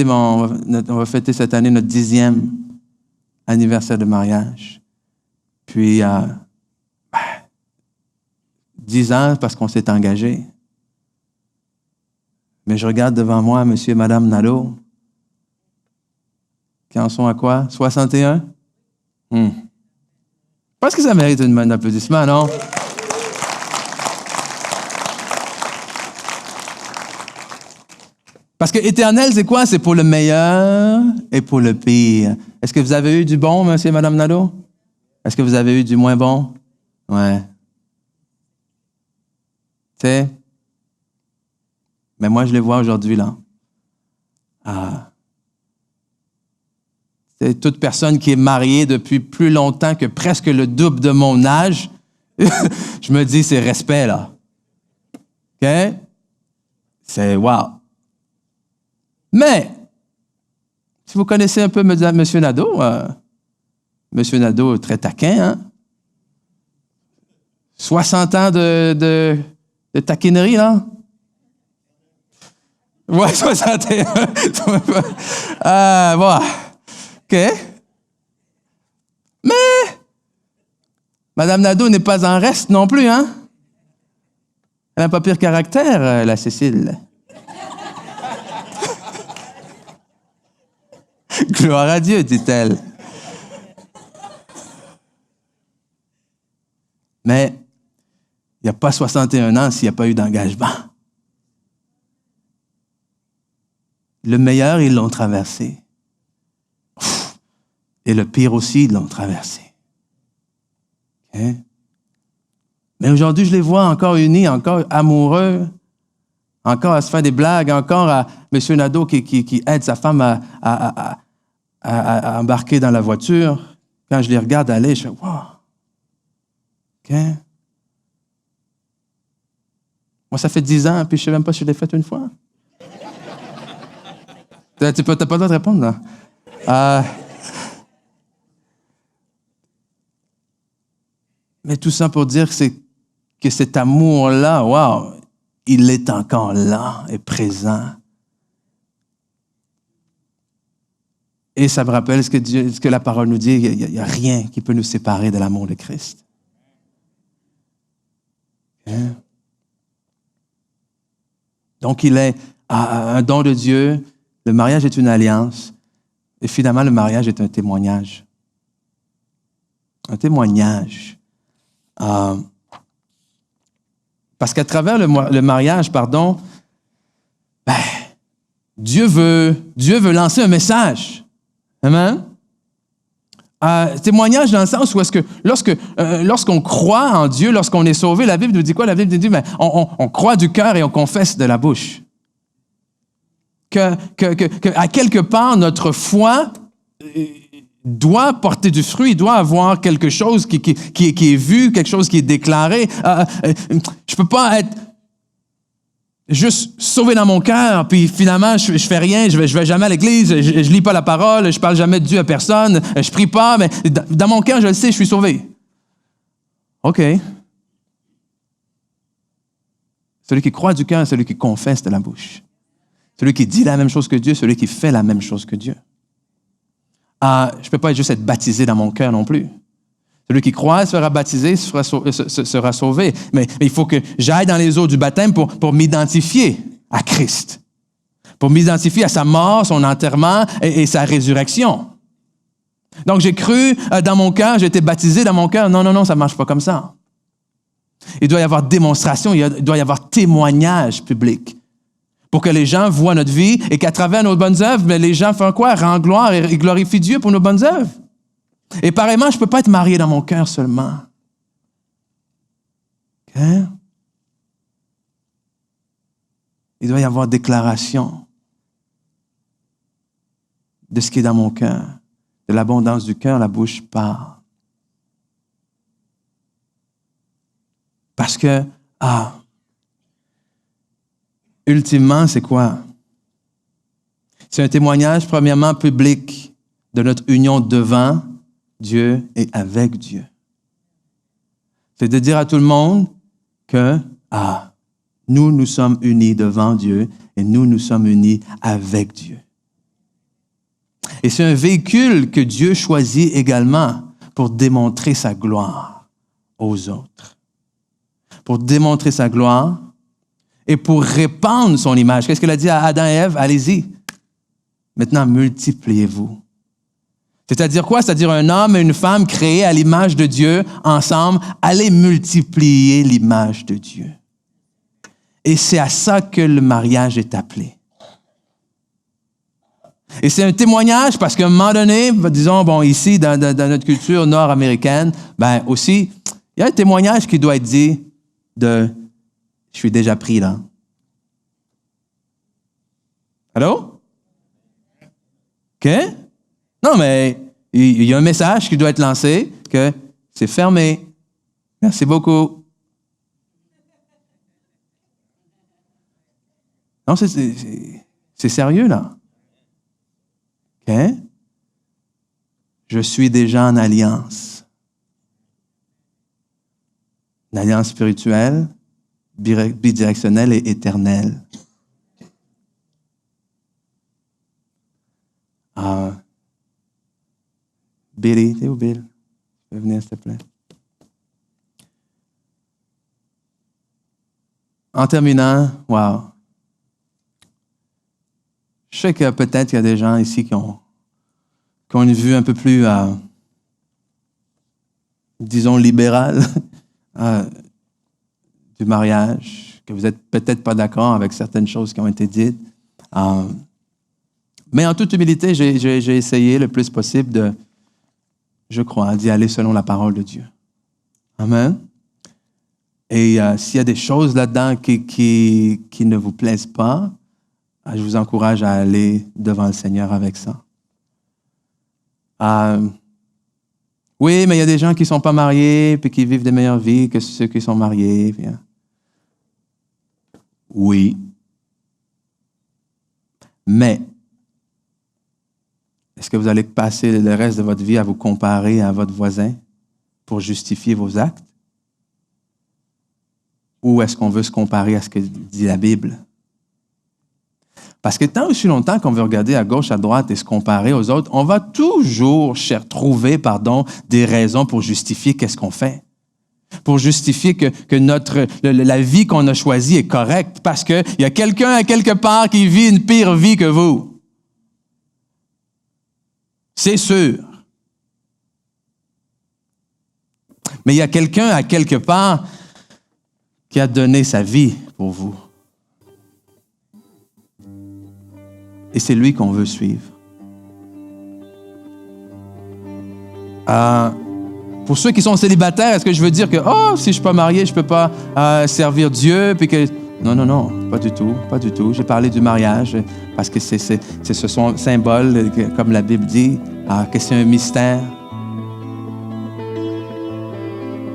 moi, on va fêter cette année notre 10e anniversaire de mariage. Puis, 10 ans parce qu'on s'est engagé. Mais je regarde devant moi monsieur et madame Nadeau, qui en sont à quoi? 61? Je pense que ça mérite un applaudissement, non? Parce que éternel, c'est quoi? C'est pour le meilleur et pour le pire. Est-ce que vous avez eu du bon, monsieur et madame Nadeau? Est-ce que vous avez eu du moins bon? Ouais. Tu sais? Mais moi, je les vois aujourd'hui, là. C'est toute personne qui est mariée depuis plus longtemps que presque le double de mon âge. Je me dis, c'est respect, là. OK? C'est wow. Mais, si vous connaissez un peu M. Nadeau, M. Nadeau est très taquin, hein? 60 ans de taquinerie, là? Ouais, 61. Bon. OK. Mais, Mme Nadeau n'est pas en reste non plus, hein? Elle n'a pas pire caractère, la Cécile. Gloire à Dieu, dit-elle. Mais il n'y a pas 61 ans s'il n'y a pas eu d'engagement. Le meilleur, ils l'ont traversé. Et le pire aussi, ils l'ont traversé. Okay? Mais aujourd'hui, je les vois encore unis, encore amoureux, encore à se faire des blagues, encore à M. Nadeau qui aide sa femme à embarquer dans la voiture. Quand je les regarde aller, je fais « Wow! » OK? Moi, ça fait 10 ans, puis je ne sais même pas si je l'ai fait une fois. Tu n'as pas le droit de répondre, là. Mais tout ça pour dire que cet amour-là, wow, il est encore là et présent. Et ça me rappelle ce que la parole nous dit, il n'y a rien qui peut nous séparer de l'amour de Christ. Okay. Donc, il est un don de Dieu. Le mariage est une alliance. Et finalement, le mariage est un témoignage. Un témoignage. Parce qu'à travers le mariage, Dieu veut lancer un message. Amen? Témoignage dans le sens où est-ce que lorsqu'on croit en Dieu, lorsqu'on est sauvé, la Bible nous dit quoi? La Bible nous dit, on croit du cœur et on confesse de la bouche. À quelque part, notre foi doit porter du fruit, doit avoir quelque chose qui est vu, quelque chose qui est déclaré. Je peux pas être juste sauvé dans mon cœur, puis finalement, je fais rien, je vais jamais à l'église, je lis pas la parole, je parle jamais de Dieu à personne, je prie pas, mais dans mon cœur, je le sais, je suis sauvé. OK. Celui qui croit du cœur, celui qui confesse de la bouche. Celui qui dit la même chose que Dieu, celui qui fait la même chose que Dieu. Je ne peux pas juste être baptisé dans mon cœur non plus. Celui qui croit sera baptisé, sera sauvé. Mais il faut que j'aille dans les eaux du baptême pour m'identifier à Christ. Pour m'identifier à sa mort, son enterrement et sa résurrection. Donc, j'ai cru dans mon cœur, j'ai été baptisé dans mon cœur. Non, ça ne marche pas comme ça. Il doit y avoir démonstration, il doit y avoir témoignage public. Pour que les gens voient notre vie et qu'à travers nos bonnes œuvres, les gens font quoi? Rendent gloire et glorifient Dieu pour nos bonnes œuvres. Et pareillement, je ne peux pas être marié dans mon cœur seulement. Okay? Il doit y avoir déclaration de ce qui est dans mon cœur. De l'abondance du cœur, la bouche parle. Parce que, ultimement, c'est quoi? C'est un témoignage, premièrement, public de notre union devant Dieu et avec Dieu. C'est de dire à tout le monde que, nous sommes unis devant Dieu et nous sommes unis avec Dieu. Et c'est un véhicule que Dieu choisit également pour démontrer sa gloire aux autres. Pour démontrer sa gloire et pour répandre son image. Qu'est-ce qu'il a dit à Adam et Ève? Allez-y. Maintenant, multipliez-vous. C'est-à-dire quoi? C'est-à-dire un homme et une femme créés à l'image de Dieu, ensemble, allez multiplier l'image de Dieu. Et c'est à ça que le mariage est appelé. Et c'est un témoignage parce qu'à un moment donné, disons, bon, ici, dans notre culture nord-américaine, ben aussi, il y a un témoignage qui doit être dit de « je suis déjà pris là ». Allô? OK? Non, mais il y a un message qui doit être lancé que c'est fermé. Merci beaucoup. Non, c'est sérieux, là. OK? Je suis déjà en alliance. Une alliance spirituelle, bidirectionnelle et éternelle. Billy, t'es où, Bill? Tu peux venir, s'il te plaît? En terminant, wow. Je sais que peut-être il y a des gens ici qui ont une vue un peu plus, disons, libérale du mariage, que vous n'êtes peut-être pas d'accord avec certaines choses qui ont été dites. Mais en toute humilité, j'ai essayé le plus possible je crois, d'y aller selon la parole de Dieu. Amen. Et s'il y a des choses là-dedans qui ne vous plaisent pas, je vous encourage à aller devant le Seigneur avec ça. Oui, mais il y a des gens qui ne sont pas mariés puis qui vivent des meilleures vies que ceux qui sont mariés. Bien. Oui. Mais, est-ce que vous allez passer le reste de votre vie à vous comparer à votre voisin pour justifier vos actes? Ou est-ce qu'on veut se comparer à ce que dit la Bible? Parce que tant aussi longtemps qu'on veut regarder à gauche, à droite et se comparer aux autres, on va toujours trouver des raisons pour justifier qu'est-ce qu'on fait. Pour justifier que la vie qu'on a choisie est correcte parce qu'il y a quelqu'un à quelque part qui vit une pire vie que vous. C'est sûr. Mais il y a quelqu'un à quelque part qui a donné sa vie pour vous. Et c'est lui qu'on veut suivre. Pour ceux qui sont célibataires, est-ce que je veux dire que, si je ne suis pas marié, je ne peux pas servir Dieu? Puis que... Non, pas du tout, pas du tout. J'ai parlé du mariage parce que c'est ce symbole, comme la Bible dit, que c'est un mystère.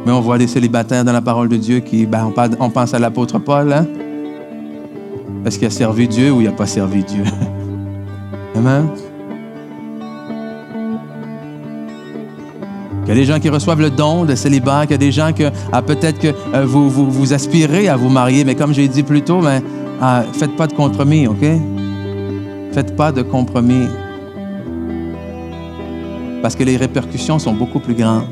Mais on voit des célibataires dans la parole de Dieu qui, on pense à l'apôtre Paul, hein? Est-ce qu'il a servi Dieu ou il n'a pas servi Dieu? Amen. Il y a des gens qui reçoivent le don de célibat, il y a des gens que peut-être que vous aspirez à vous marier, mais comme j'ai dit plus tôt, faites pas de compromis, OK? Faites pas de compromis. Parce que les répercussions sont beaucoup plus grandes.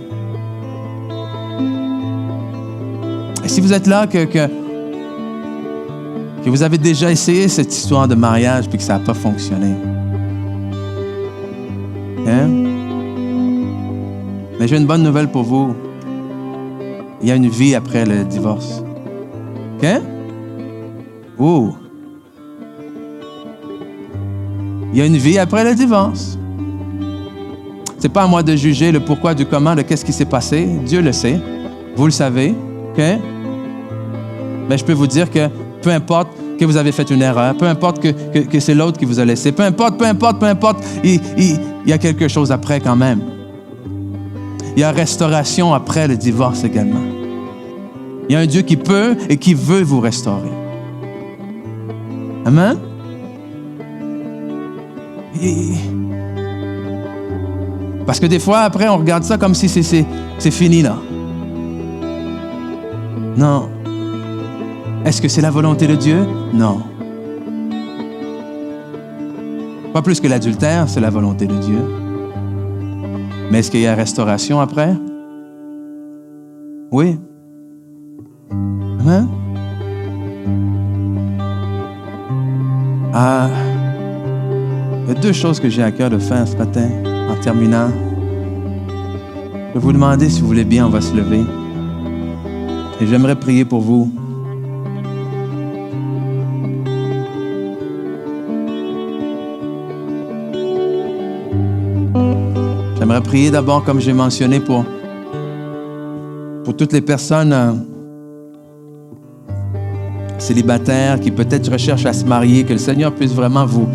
Et si vous êtes là, que vous avez déjà essayé cette histoire de mariage puis que ça n'a pas fonctionné, hein? Mais j'ai une bonne nouvelle pour vous. Il y a une vie après le divorce. OK? Oh! Il y a une vie après le divorce. C'est pas à moi de juger le pourquoi, du comment, de qu'est-ce qui s'est passé. Dieu le sait. Vous le savez. OK? Mais je peux vous dire que peu importe que vous avez fait une erreur, peu importe que c'est l'autre qui vous a laissé, peu importe, il y a quelque chose après quand même. Il y a restauration après le divorce également. Il y a un Dieu qui peut et qui veut vous restaurer. Amen? Parce que des fois, après, on regarde ça comme si c'est fini, là. Non. Est-ce que c'est la volonté de Dieu? Non. Pas plus que l'adultère, c'est la volonté de Dieu. Mais est-ce qu'il y a restauration après? Oui. Amen. Il y a deux choses que j'ai à cœur de faire ce matin, en terminant. Je vais vous demander si vous voulez bien, on va se lever. Et j'aimerais prier pour vous. J'aimerais prier d'abord, comme j'ai mentionné, pour toutes les personnes célibataires qui peut-être recherchent à se marier, que le Seigneur puisse vraiment vous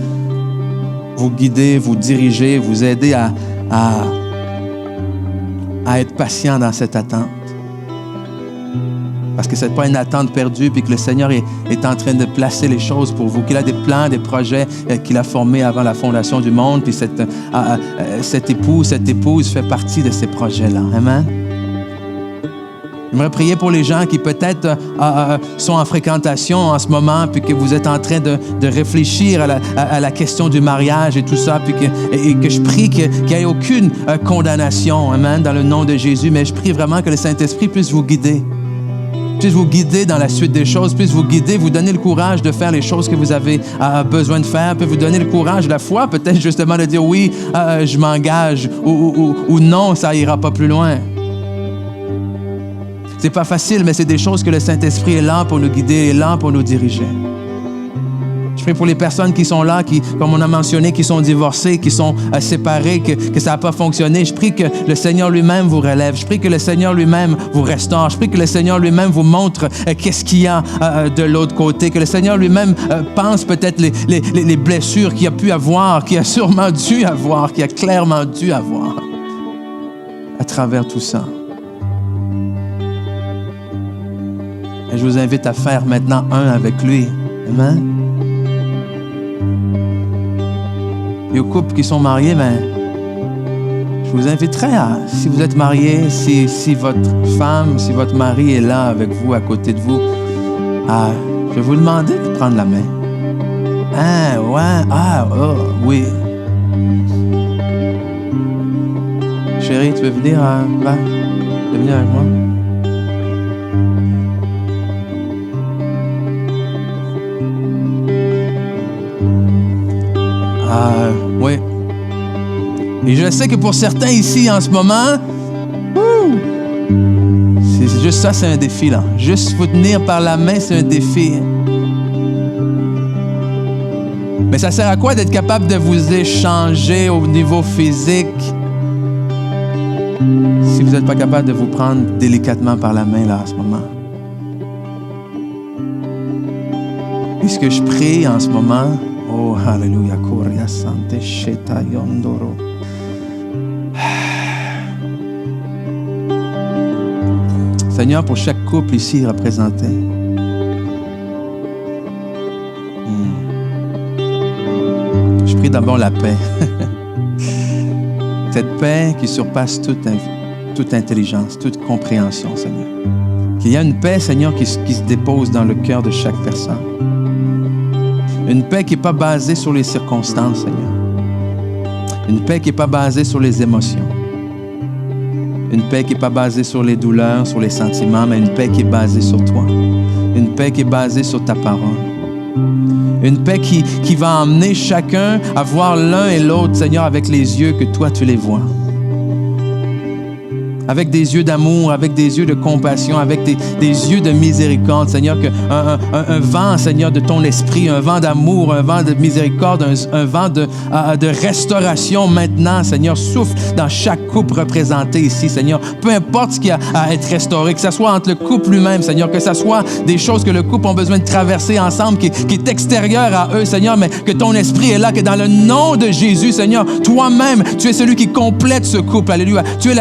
guider, vous diriger, vous aider à être patient dans cette attente. Parce que ce n'est pas une attente perdue, puis que le Seigneur est en train de placer les choses pour vous, qu'il a des plans, des projets qu'il a formés avant la fondation du monde, puis cet époux, cette épouse fait partie de ces projets-là. Amen. J'aimerais prier pour les gens qui peut-être sont en fréquentation en ce moment, puis que vous êtes en train de réfléchir à la question du mariage et tout ça, puis que je prie qu'il n'y ait aucune condamnation, amen, dans le nom de Jésus, mais je prie vraiment que le Saint-Esprit puisse vous guider dans la suite des choses, puisse vous guider, vous donner le courage de faire les choses que vous avez besoin de faire, peut vous donner le courage, la foi, peut-être justement de dire oui, je m'engage, ou non, ça ira pas plus loin. C'est pas facile, mais c'est des choses que le Saint-Esprit est là pour nous guider, est là pour nous diriger. Je prie pour les personnes qui sont là, qui, comme on a mentionné, qui sont divorcées, qui sont séparées, que ça n'a pas fonctionné. Je prie que le Seigneur lui-même vous relève. Je prie que le Seigneur lui-même vous restaure. Je prie que le Seigneur lui-même vous montre qu'est-ce qu'il y a de l'autre côté. Que le Seigneur lui-même pense peut-être les blessures qu'il a pu avoir, qu'il a sûrement dû avoir, qu'il a clairement dû avoir à travers tout ça. Et je vous invite à faire maintenant un avec lui. Amen. Et aux couples qui sont mariés, je vous inviterai à, si vous êtes mariés, si votre femme, si votre mari est là avec vous, à côté de vous, je vais vous demander de prendre la main. Ah, ouais, oui. Chérie, tu veux venir, tu veux venir avec moi? Oui. Et je sais que pour certains ici en ce moment, c'est juste ça, c'est un défi là. Juste vous tenir par la main, c'est un défi. Mais ça sert à quoi d'être capable de vous échanger au niveau physique si vous n'êtes pas capable de vous prendre délicatement par la main là en ce moment? Et ce que je prie en ce moment, oh, hallelujah, Korea Sante Sheta Yondoro. Seigneur, pour chaque couple ici représenté, je prie d'abord la paix. Cette paix qui surpasse toute intelligence, toute compréhension, Seigneur. Qu'il y a une paix, Seigneur, qui se dépose dans le cœur de chaque personne. Une paix qui n'est pas basée sur les circonstances, Seigneur. Une paix qui n'est pas basée sur les émotions. Une paix qui n'est pas basée sur les douleurs, sur les sentiments, mais une paix qui est basée sur toi. Une paix qui est basée sur ta parole. Une paix qui va emmener chacun à voir l'un et l'autre, Seigneur, avec les yeux que toi, tu les vois. Avec des yeux d'amour, avec des yeux de compassion, avec des yeux de miséricorde, Seigneur, un vent, Seigneur, de ton esprit, un vent d'amour, un vent de miséricorde, un vent de restauration maintenant, Seigneur, souffle dans chaque couple représenté ici, Seigneur. Peu importe ce qu'il y a à être restauré, que ce soit entre le couple lui-même, Seigneur, que ce soit des choses que le couple a besoin de traverser ensemble, qui est extérieur à eux, Seigneur, mais que ton esprit est là, que dans le nom de Jésus, Seigneur, toi-même, tu es celui qui complète ce couple, alléluia. Tu es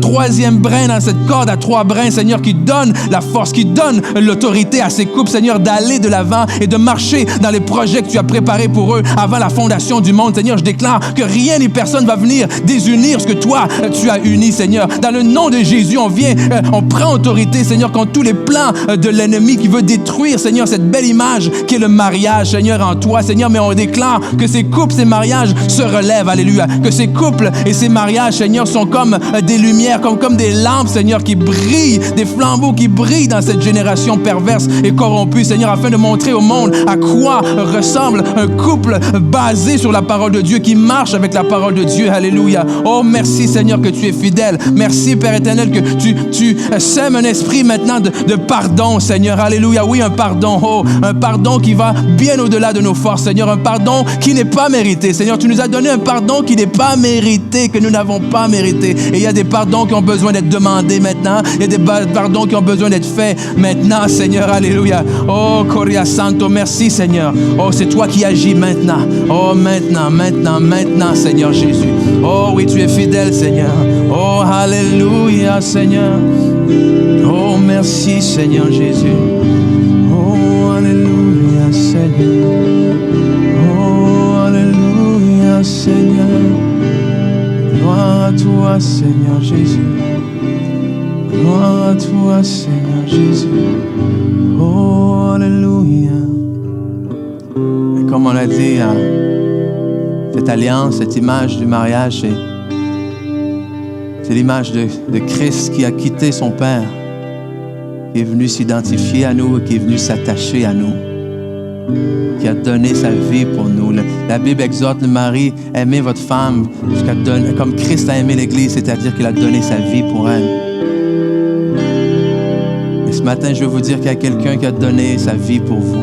troisième brin dans cette corde à 3 brins, Seigneur, qui donne la force, qui donne l'autorité à ces couples, Seigneur, d'aller de l'avant et de marcher dans les projets que tu as préparés pour eux avant la fondation du monde. Seigneur, je déclare que rien ni personne va venir désunir ce que toi, tu as uni, Seigneur. Dans le nom de Jésus, on prend autorité, Seigneur, contre tous les plans de l'ennemi qui veut détruire, Seigneur, cette belle image qui est le mariage, Seigneur, en toi, Seigneur. Mais on déclare que ces couples, ces mariages se relèvent, alléluia. Que ces couples et ces mariages, Seigneur, sont comme des lumières, comme des lampes, Seigneur, qui brillent, des flambeaux qui brillent dans cette génération perverse et corrompue, Seigneur, afin de montrer au monde à quoi ressemble un couple basé sur la parole de Dieu, qui marche avec la parole de Dieu, alléluia. Oh, merci, Seigneur, que tu es fidèle. Merci, Père éternel, que tu sèmes un esprit maintenant de pardon, Seigneur, alléluia. Oui, un pardon qui va bien au-delà de nos forces, Seigneur, un pardon qui n'est pas mérité. Seigneur, tu nous as donné un pardon qui n'est pas mérité, que nous n'avons pas mérité. Et il y a des pardons qui ont besoin d'être demandés maintenant. Il y a des pardons qui ont besoin d'être faits maintenant, Seigneur, alléluia. Oh, Coria Santo, merci, Seigneur. Oh, c'est toi qui agis maintenant. Oh, maintenant, Seigneur Jésus. Oh, oui, tu es fidèle, Seigneur. Oh, alléluia, Seigneur. Oh, merci, Seigneur Jésus. Oh, alléluia, Seigneur. Oh, alléluia, Seigneur. Gloire à toi, Seigneur Jésus. Gloire à toi, Seigneur Jésus. Oh, alléluia. Et comme on l'a dit, cette alliance, cette image du mariage, c'est l'image de Christ qui a quitté son Père, qui est venu s'identifier à nous, qui est venu s'attacher à nous, qui a donné sa vie pour nous. La Bible exhorte le mari, aimez votre femme comme Christ a aimé l'Église, c'est-à-dire qu'il a donné sa vie pour elle. Et ce matin, je veux vous dire qu'il y a quelqu'un qui a donné sa vie pour vous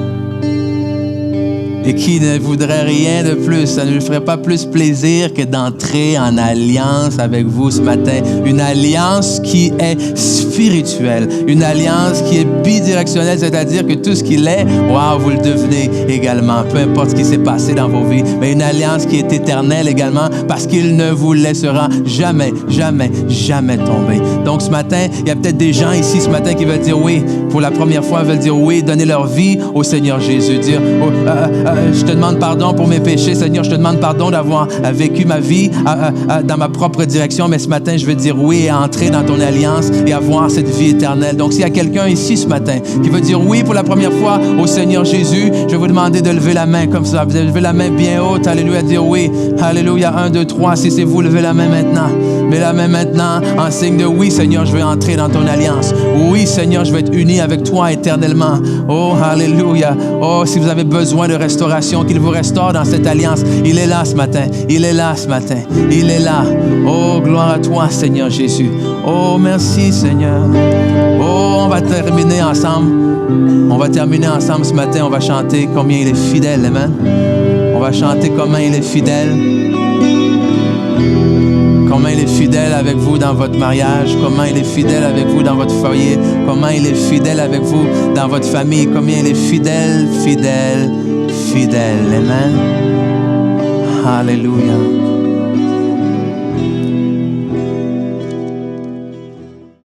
et qui ne voudrait rien de plus. Ça ne lui ferait pas plus plaisir que d'entrer en alliance avec vous ce matin. Une alliance qui est spirituelle, une alliance qui est bidirectionnelle, c'est-à-dire que tout ce qu'il est, wow, vous le devenez également, peu importe ce qui s'est passé dans vos vies, mais une alliance qui est éternelle également, parce qu'il ne vous laissera jamais, jamais, jamais tomber. Donc ce matin, il y a peut-être des gens ici ce matin qui veulent dire oui, pour la première fois, veulent dire oui, donner leur vie au Seigneur Jésus, dire je te demande pardon pour mes péchés, Seigneur, je te demande pardon d'avoir vécu ma vie dans ma propre direction, mais ce matin, je veux dire oui et entrer dans ton alliance et avoir cette vie éternelle. Donc, s'il y a quelqu'un ici ce matin qui veut dire oui pour la première fois au Seigneur Jésus, je vais vous demander de lever la main comme ça. Vous allez lever la main bien haute, alléluia, dire oui, alléluia, 1, 2, 3, si c'est vous, levez la main maintenant. Mets la main maintenant en signe de oui, Seigneur, je vais entrer dans ton alliance. Oui, Seigneur, je vais être uni avec toi éternellement. Oh, alléluia. Oh, si vous avez besoin de restauration, qu'il vous restaure dans cette alliance, il est là ce matin. Il est là ce matin. Il est là. Oh, gloire à toi, Seigneur Jésus. Oh, merci, Seigneur. Oh, on va terminer ensemble. On va terminer ensemble ce matin. On va chanter combien il est fidèle. Amen. On va chanter comment il est fidèle. Comment il est fidèle avec vous dans votre mariage, comment il est fidèle avec vous dans votre foyer, comment il est fidèle avec vous dans votre famille, combien il est fidèle, fidèle, fidèle. Amen. Alléluia.